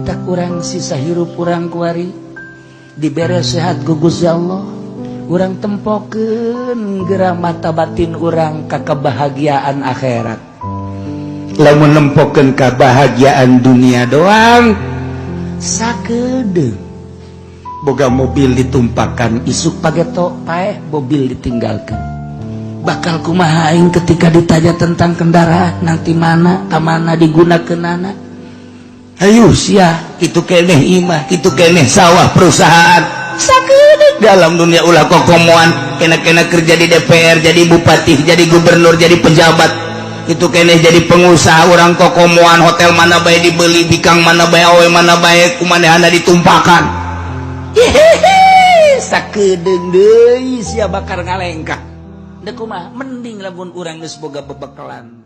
tak kurang sisa hirup urang kuari dibere sehat gugus ya Allah urang tempokeun geura mata batin urang ka kebahagiaan akhirat lamun nempokeun kebahagiaan dunia doang sakedeung boga mobil ditumpakan isuk pageto paeh mobil ditinggalkan bakal kumaha aing ketika ditanya tentang kendaraan nanti mana kamana digunakeunana ayo sia itu keneh imah itu keneh sawah perusahaan sakedeuk dalam dunia ulah kokomoan kena-kena kerja di DPR jadi bupati jadi gubernur jadi pejabat itu keneh jadi pengusaha orang kokomoan hotel mana bae dibeli bikang mana bae awe mana bae kumanehana ditumpakan sakedeung deui sia bakar ngalengkah da kumaha mending lamun urang geus boga bebekalan